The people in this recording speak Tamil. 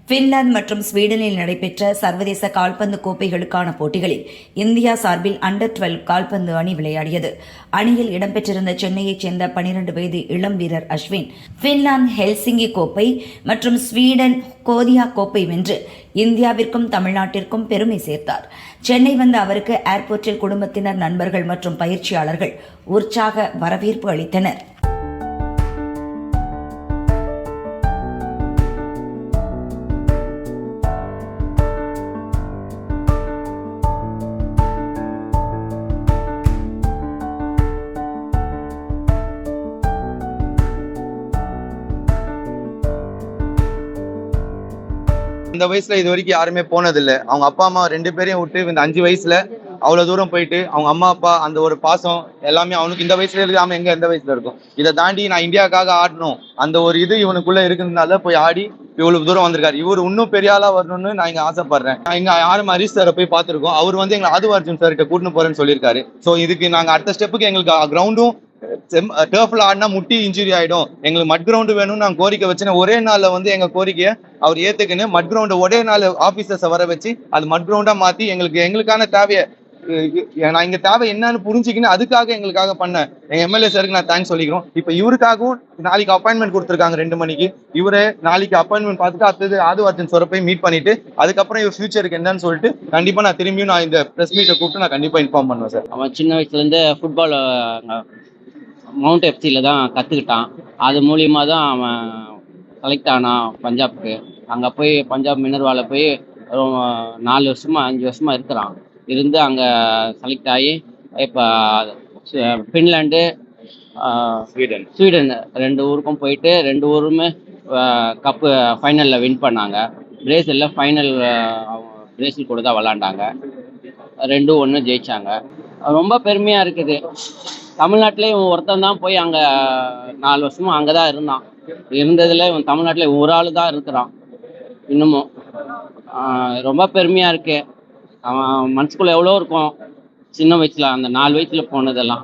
பின்லாந்து மற்றும் ஸ்வீடனில் நடைபெற்ற சர்வதேச கால்பந்து கோப்பைகளுக்கான போட்டிகளில் இந்தியா சார்பில் அண்டர் 12 கால்பந்து அணி விளையாடியது. அணியில் இடம்பெற்றிருந்த சென்னையைச் சேர்ந்த 12 வயது இளம் வீரர் அஸ்வின் பின்லாந்து ஹெல்சிங்கி கோப்பை மற்றும் ஸ்வீடன் கோதியா கோப்பை வென்று இந்தியாவிற்கும் தமிழ்நாட்டிற்கும் பெருமை சேர்த்தார். சென்னை வந்த அவருக்கு ஏர்போர்ட்டில் குடும்பத்தினர், நண்பர்கள் மற்றும் பயிற்சியாளர்கள் உற்சாக வரவேற்பு அளித்தனர். இந்த வயசுல இது வரைக்கும் யாருமே போனதில்லை. அவங்க அப்பா அம்மா 2 பேரையும் விட்டு இந்த 5 வயசுல அவ்வளவு தூரம் போயிட்டு அவங்க அம்மா அப்பா அந்த ஒரு பாசம் எல்லாமே அவனுக்கு இந்த வயசுல இருக்காம எந்த வயசுல இருக்கும். இதை தாண்டி நான் இந்தியாவுக்காக ஆடணும் அந்த ஒரு இது இவனுக்குள்ள இருக்கிறதுனால போய் ஆடி இவ்வளவு தூரம் வந்திருக்காரு. இவர் இன்னும் பெரிய ஆளா வரணும்னு நான் இங்க ஆசைப்படுறேன். இங்க யாரும் ஹரிஷ் சாரை போய் பார்த்திருக்கோம். அவர் எங்களை ஆது அர்ஜுன் சார் கிட்ட கூட்டின்னு போறேன்னு சொல்லியிருக்காரு. சோ இதுக்கு நாங்க அடுத்த ஸ்டெப்புக்கு எங்களுக்கு கிரவுண்டும் டர்ஃப்ல ஆடினா முட்டி இன்ஜுரி ஆயிடும், எங்களுக்கு மட் கிரவுண்ட் வேணும்னு நான் கோரிக்கை வச்சேன். ஒரே நாள்ல எங்க கோரிக்கையை அவர் ஏத்துக்குன்னு மட் கிரவுண்ட் ஒரே நாள் ஆபீசர்ஸை வர வச்சு அது மட் கிரவுண்டா மாத்தி எங்களுக்கான தேவையை நான் இங்க தேவை என்னன்னு புரிஞ்சுக்கின்னு அதுக்காக எங்களுக்காக பண்ண எங்க எம்எல்ஏ சாருக்கு நான் தேங்க்ஸ் சொல்லிக்கிறோம். இப்ப இவருக்காகவும் நாளைக்கு அப்பாயின்மெண்ட் கொடுத்துருக்காங்க 2 மணிக்கு. இவரே நாளைக்கு அப்பாயின்மெண்ட் பார்த்துட்டு அடுத்தது ஆது அர்ஜுன் சாரை போய் மீட் பண்ணிட்டு அதுக்கப்புறம் இவர் ஃபியூச்சருக்கு என்னன்னு சொல்லிட்டு கண்டிப்பா நான் திரும்பியும் நான் இந்த பிரஸ் மீட்டை கூப்பிட்டு நான் கண்டிப்பா இன்ஃபார்ம் பண்ணுவேன் சார். அவன் சின்ன வயசுல இருந்து ஃபுட்பால் மவுண்ட் எஃப்சியில் தான் கற்றுக்கிட்டான். அது மூலியமாக தான் அவன் செலக்ட் ஆனான் பஞ்சாப்க்கு. அங்கே போய் பஞ்சாப் மினர்வாவில் போய் 4 வருஷமா 5 வருஷமா இருக்கிறான். இருந்து அங்கே செலக்ட் ஆகி இப்போ ஃபின்லாண்டு, ஸ்வீடன் 2 ஊருக்கும் போயிட்டு 2 ஊருமே கப்பு ஃபைனலில் வின் பண்ணாங்க. பிரேசிலில் ஃபைனல் பிரேசில் கூட தான் விளாண்டாங்க. 2-1 ஜெயிச்சாங்க. ரொம்ப பெருமையாக இருக்குது. தமிழ்நாட்டிலே இவன் ஒருத்தன் தான் போய் அங்கே 4 வருஷமா அங்கே தான் இருந்தான். இருந்ததில் இவன் தமிழ்நாட்டில் ஒரு ஆள் தான் இருக்கிறான் இன்னமும். ரொம்ப பெருமையாக இருக்கு. அவன் மனசுக்குள்ளே எவ்வளோ இருக்கும் சின்ன வயசில் அந்த 4 வயசில் போனதெல்லாம்.